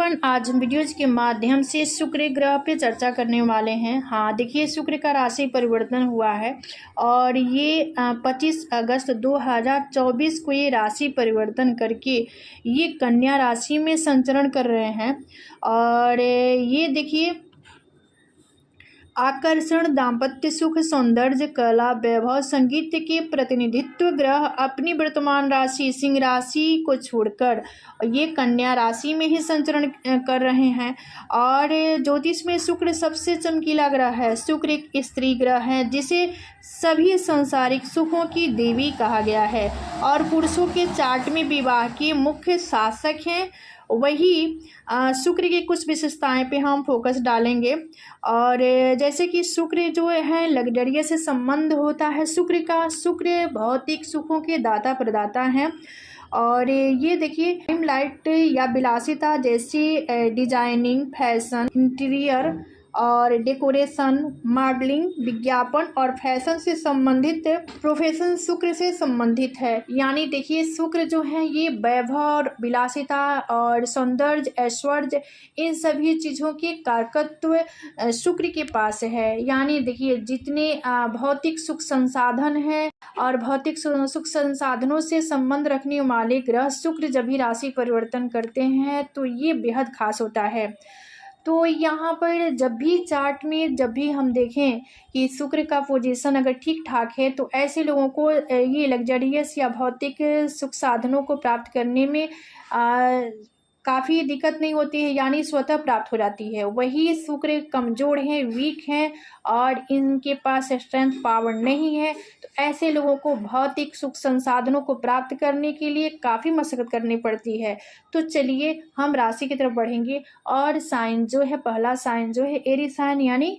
Everyone, आज हम videos के माध्यम से शुक्र ग्रह पे चर्चा करने वाले हैं। हाँ देखिए, शुक्र का राशि परिवर्तन हुआ है और ये 25 अगस्त 2024 को ये राशि परिवर्तन करके ये कन्या राशि में संचरण कर रहे हैं। और ये देखिए, आकर्षण, दाम्पत्य सुख, सौंदर्य, कला, वैभव, संगीत के प्रतिनिधित्व ग्रह अपनी वर्तमान राशि सिंह राशि को छोड़कर ये कन्या राशि में ही संचरण कर रहे हैं। और ज्योतिष में शुक्र सबसे चमकीला ग्रह है। शुक्र एक स्त्री ग्रह है जिसे सभी सांसारिक सुखों की देवी कहा गया है और पुरुषों के चार्ट में विवाह के मुख्य शासक हैं। वही शुक्र की कुछ विशेषताएं पे हम फोकस डालेंगे। और जैसे कि शुक्र जो है लग्जरियस से संबंध होता है शुक्र का। शुक्र भौतिक सुखों के दाता प्रदाता हैं। और ये देखिए, लाइट या विलासिता जैसी डिजाइनिंग, फैशन, इंटीरियर और डेकोरेशन, मॉडलिंग, विज्ञापन और फैशन से संबंधित प्रोफेशन शुक्र से संबंधित है। यानी देखिए, शुक्र जो है ये वैभव और विलासिता और सौंदर्य, ऐश्वर्य, इन सभी चीज़ों के कारकत्व शुक्र के पास है। यानी देखिए, जितने भौतिक सुख संसाधन हैं और भौतिक सुख संसाधनों से संबंध रखने वाले ग्रह शुक्र जब भी राशि परिवर्तन करते हैं तो ये बेहद खास होता है। तो यहाँ पर जब भी चार्ट में जब भी हम देखें कि शुक्र का पोजीशन अगर ठीक ठाक है तो ऐसे लोगों को ये लग्जरियस या भौतिक सुख साधनों को प्राप्त करने में काफ़ी दिक्कत नहीं होती है, यानी स्वतः प्राप्त हो जाती है। वही शुक्र कमज़ोर हैं, वीक हैं और इनके पास स्ट्रेंथ पावर नहीं है तो ऐसे लोगों को भौतिक सुख संसाधनों को प्राप्त करने के लिए काफ़ी मशक्क़त करनी पड़ती है। तो चलिए हम राशि की तरफ बढ़ेंगे और साइन जो है, पहला साइन जो है एरीज साइन यानी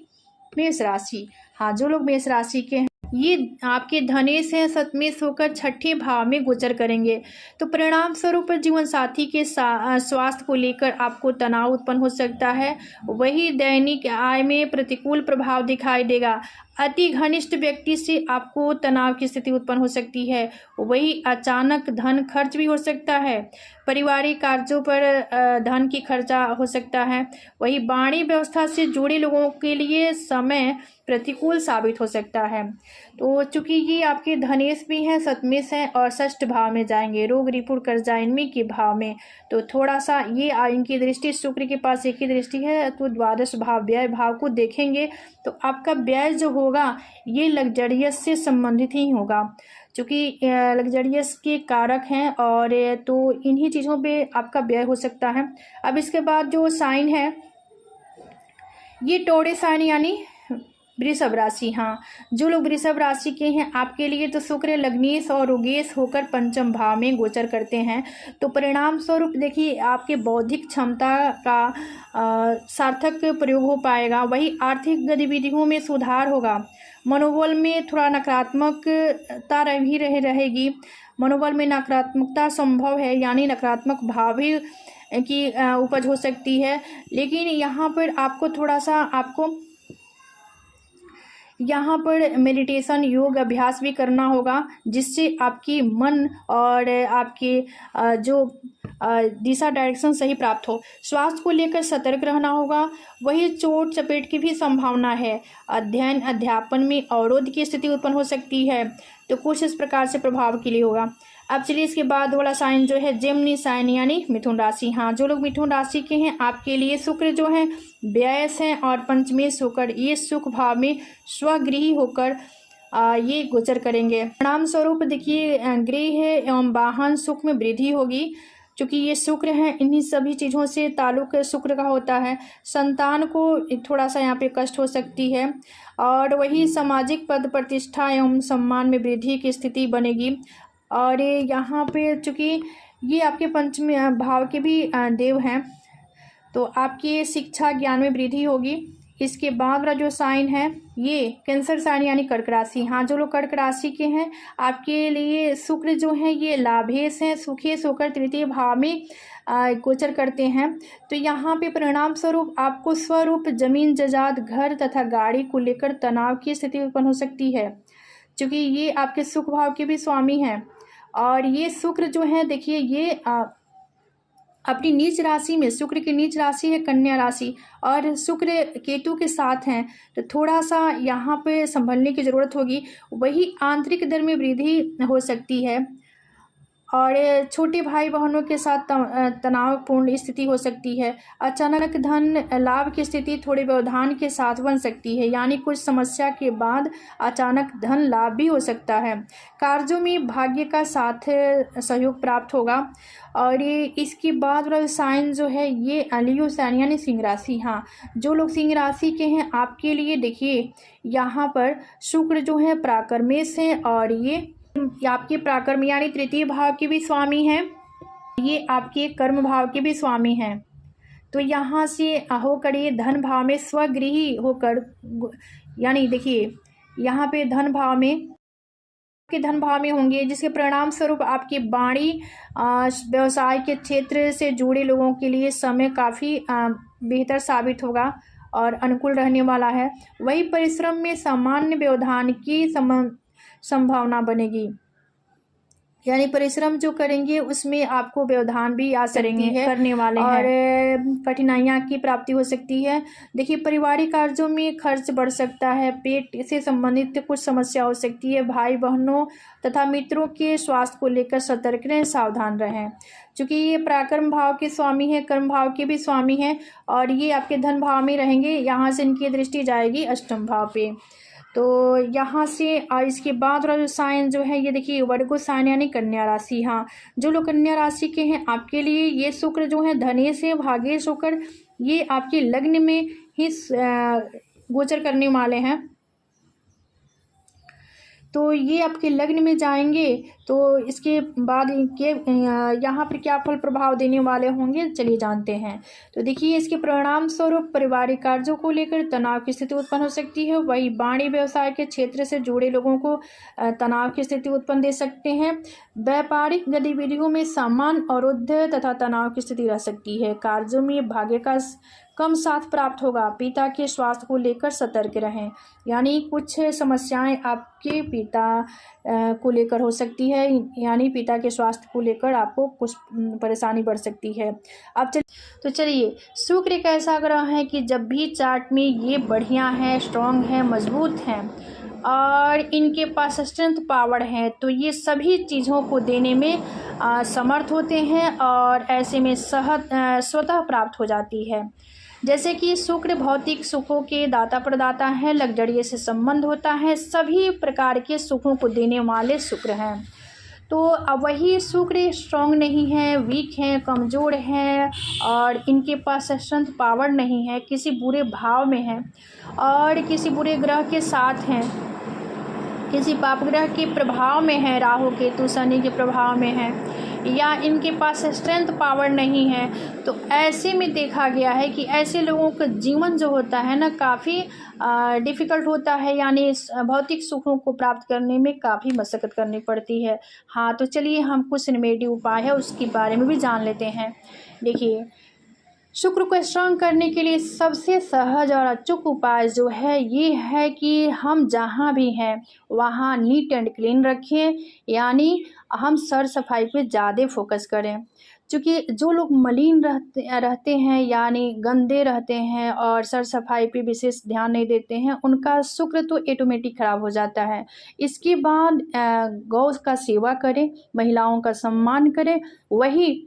मेष राशि। हाँ, जो लोग मेष राशि के हैं ये आपके धनेश हैं, सतमेश होकर छठे भाव में गोचर करेंगे। तो परिणाम स्वरूप जीवन साथी के स्वास्थ्य को लेकर आपको तनाव उत्पन्न हो सकता है। वही दैनिक आय में प्रतिकूल प्रभाव दिखाई देगा। अति घनिष्ठ व्यक्ति से आपको तनाव की स्थिति उत्पन्न हो सकती है। वही अचानक धन खर्च भी हो सकता है। पारिवारिक कार्यों पर धन की खर्चा हो सकता है। वही वाणी व्यवस्था से जुड़े लोगों के लिए समय प्रतिकूल साबित हो सकता है। तो चूंकि ये आपके धनेश भी हैं, सतमेश हैं और षष्ठ भाव में जाएंगे, रोग रिपुण कर्जा इनमें के भाव में, तो थोड़ा सा ये इनकी दृष्टि शुक्र के पास एक ही दृष्टि है तो द्वादश भाव व्यय भाव को देखेंगे तो आपका व्यय जो होगा ये लग्जरियस से संबंधित ही होगा, क्योंकि लग्जरियस के कारक हैं और तो इन्हीं चीज़ों पे आपका व्यय हो सकता है। अब इसके बाद जो साइन है ये टोरे साइन यानी वृषभ राशि। हाँ, जो लोग वृषभ राशि के हैं आपके लिए तो शुक्र लग्नेश और रोगेश होकर पंचम भाव में गोचर करते हैं। तो परिणाम स्वरूप देखिए, आपके बौद्धिक क्षमता का सार्थक प्रयोग हो पाएगा। वही आर्थिक गतिविधियों में सुधार होगा। मनोबल में थोड़ा नकारात्मकता भी रहेगी। मनोबल में नकारात्मकता संभव है, यानी नकारात्मक भाव भी की उपज हो सकती है। लेकिन यहाँ पर मेडिटेशन, योग अभ्यास भी करना होगा जिससे आपकी मन और आपके जो दिशा डायरेक्शन सही प्राप्त हो। स्वास्थ्य को लेकर सतर्क रहना होगा। वही चोट चपेट की भी संभावना है। अध्ययन अध्यापन में अवरोध की स्थिति उत्पन्न हो सकती है, तो कुछ इस प्रकार से प्रभाव के लिए होगा। अब चलिए इसके बाद वाला साइन जो है जेमिनी साइन यानी मिथुन राशि। हाँ, जो लोग मिथुन राशि के हैं आपके लिए शुक्र जो है व्ययस हैं और पंचमेश होकर ये सुख भाव में स्वगृही होकर ये गोचर करेंगे। परिणाम स्वरूप देखिए, गृह एवं वाहन सुख में वृद्धि होगी क्योंकि ये शुक्र हैं, इन्हीं सभी चीज़ों से ताल्लुक शुक्र का होता है। संतान को थोड़ा सा यहाँ पे कष्ट हो सकती है और वही सामाजिक पद प्रतिष्ठा एवं सम्मान में वृद्धि की स्थिति बनेगी। और यहाँ पे चूँकि ये आपके पंचम भाव के भी देव हैं तो आपकी शिक्षा ज्ञान में वृद्धि होगी। इसके बाद वाला जो साइन है ये कैंसर साइन यानी कर्क राशि। हाँ, जो लोग कर्क राशि के हैं आपके लिए शुक्र जो है ये लाभेश हैं, सुखेश होकर तृतीय भाव में गोचर करते हैं। तो यहाँ पे परिणाम स्वरूप आपको स्वरूप जमीन जायदाद घर तथा गाड़ी को लेकर तनाव की स्थिति उत्पन्न हो सकती है, क्योंकि ये आपके सुख भाव के भी स्वामी हैं। और ये शुक्र जो है देखिए ये अपनी नीच राशि में, शुक्र की नीच राशि है कन्या राशि और शुक्र केतु के साथ हैं, तो थोड़ा सा यहाँ पे संभलने की ज़रूरत होगी। वही आंतरिक दर में वृद्धि हो सकती है और छोटे भाई बहनों के साथ तनावपूर्ण स्थिति हो सकती है। अचानक धन लाभ की स्थिति थोड़े व्यवधान के साथ बन सकती है, यानी कुछ समस्या के बाद अचानक धन लाभ भी हो सकता है। कार्यों में भाग्य का साथ सहयोग प्राप्त होगा और ये इसके बाद वाला साइन जो है ये लियो साइन यानी सिंह राशि। हाँ, जो लोग सिंह राशि के हैं आपके लिए देखिए यहाँ पर शुक्र जो है पराक्रमेश है और ये आपके पराक्रम यानी तृतीय भाव के भी स्वामी हैं, ये आपके कर्म भाव के भी स्वामी हैं। तो यहाँ से होकर ये धन भाव में स्वगृही होकर, यानी देखिए यहाँ पे धन भाव में के धन भाव में होंगे, जिसके परिणाम स्वरूप आपकी वाणी व्यवसाय के क्षेत्र से जुड़े लोगों के लिए समय काफ़ी बेहतर साबित होगा और अनुकूल रहने वाला है। वही परिश्रम में सामान्य व्यवधान की संभावना बनेगी, यानी परिश्रम जो करेंगे उसमें आपको व्यवधान भी आ सकती है, करने वाले हैं और कठिनाइयाँ की प्राप्ति हो सकती है। देखिए पारिवारिक कार्यों में खर्च बढ़ सकता है, पेट से संबंधित कुछ समस्या हो सकती है। भाई बहनों तथा मित्रों के स्वास्थ्य को लेकर सतर्क रहें, सावधान रहें, क्योंकि ये पराक्रम भाव के स्वामी हैं, कर्म भाव के भी स्वामी हैं और ये आपके धन भाव में रहेंगे। यहाँ से इनकी दृष्टि जाएगी अष्टम भाव पे। तो यहाँ से और इसके बाद वाला जो साइन जो है ये देखिए वर्गो साइन यानी कन्या राशि। हाँ, जो लोग कन्या राशि के हैं आपके लिए ये शुक्र जो है धनेश से भागेश होकर ये आपके लग्न में ही गोचर करने वाले हैं। तो ये आपके लग्न में जाएंगे तो इसके बाद के यहाँ पर क्या फल प्रभाव देने वाले होंगे चलिए जानते हैं। तो देखिए इसके परिणाम स्वरूप पारिवारिक कार्यों को लेकर तनाव की स्थिति उत्पन्न हो सकती है। वही वाणिज्य व्यवसाय के क्षेत्र से जुड़े लोगों को तनाव की स्थिति उत्पन्न दे सकते हैं। व्यापारिक गतिविधियों में सामान्य अवरुद्ध तथा तनाव की स्थिति रह सकती है। कार्यों में भाग्य का कम साथ प्राप्त होगा। पिता के स्वास्थ्य को लेकर सतर्क रहें, यानी कुछ समस्याएं आपके पिता को लेकर हो सकती है, यानी पिता के स्वास्थ्य को लेकर आपको कुछ परेशानी बढ़ सकती है। अब चलिए शुक्र एक ऐसा ग्रह है कि जब भी चार्ट में ये बढ़िया है, स्ट्रॉन्ग है, मजबूत हैं और इनके पास स्ट्रेंथ पावर है, तो ये सभी चीज़ों को देने में समर्थ होते हैं और ऐसे में स्वतः प्राप्त हो जाती है। जैसे कि शुक्र भौतिक सुखों के दाता प्रदाता है, लग्जरी से संबंध होता है, सभी प्रकार के सुखों को देने वाले शुक्र हैं। तो अब वही शुक्र स्ट्रॉन्ग नहीं है, वीक हैं, कमज़ोर हैं और इनके पास स्ट्रेंथ पावर नहीं है, किसी बुरे भाव में है और किसी बुरे ग्रह के साथ हैं, किसी पाप ग्रह के प्रभाव में है, राहु केतु शनि के प्रभाव में है, या इनके पास स्ट्रेंथ पावर नहीं है। तो ऐसे में देखा गया है कि ऐसे लोगों का जीवन जो होता है ना काफ़ी डिफ़िकल्ट होता है, यानी भौतिक सुखों को प्राप्त करने में काफ़ी मशक्क़त करनी पड़ती है। हाँ, तो चलिए हम कुछ रेमेडी उपाय है उसके बारे में भी जान लेते हैं। देखिए शुक्र को स्ट्रॉन्ग करने के लिए सबसे सहज और अचूक उपाय जो है ये है कि हम जहाँ भी हैं वहाँ नीट एंड क्लीन रखें, यानी हम सर सफाई पे ज़्यादा फोकस करें। क्योंकि जो लोग मलिन रहते हैं यानी गंदे रहते हैं और सर सफाई पे विशेष ध्यान नहीं देते हैं, उनका शुक्र तो ऑटोमेटिक खराब हो जाता है। इसके बाद गौ का सेवा करें, महिलाओं का सम्मान करें, वही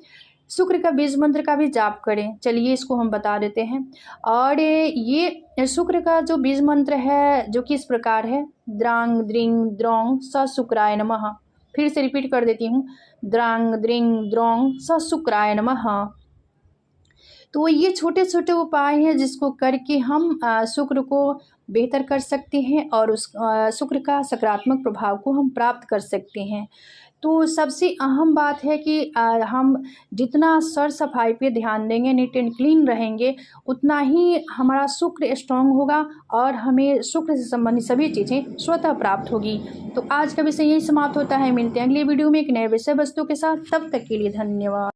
शुक्र का बीज मंत्र का भी जाप करें। चलिए इसको हम बता देते हैं। और ये शुक्र का जो बीज मंत्र है जो कि इस प्रकार है, द्रांग द्रिंग द्रोंग स शुक्राय नमः। फिर से रिपीट कर देती हूँ, द्रांग द्रिंग द्रोंग स शुक्राय नमः। तो ये छोटे छोटे उपाय हैं जिसको करके हम शुक्र को बेहतर कर सकते हैं और उस शुक्र का सकारात्मक प्रभाव को हम प्राप्त कर सकते हैं। तो सबसे अहम बात है कि हम जितना सर सफाई पे ध्यान देंगे, नीट एंड क्लीन रहेंगे, उतना ही हमारा शुक्र स्ट्रॉन्ग होगा और हमें शुक्र से संबंधित सभी चीज़ें स्वतः प्राप्त होगी। तो आज का विषय यही समाप्त होता है। मिलते हैं अगले वीडियो में एक नए विषय वस्तु के साथ। तब तक के लिए धन्यवाद।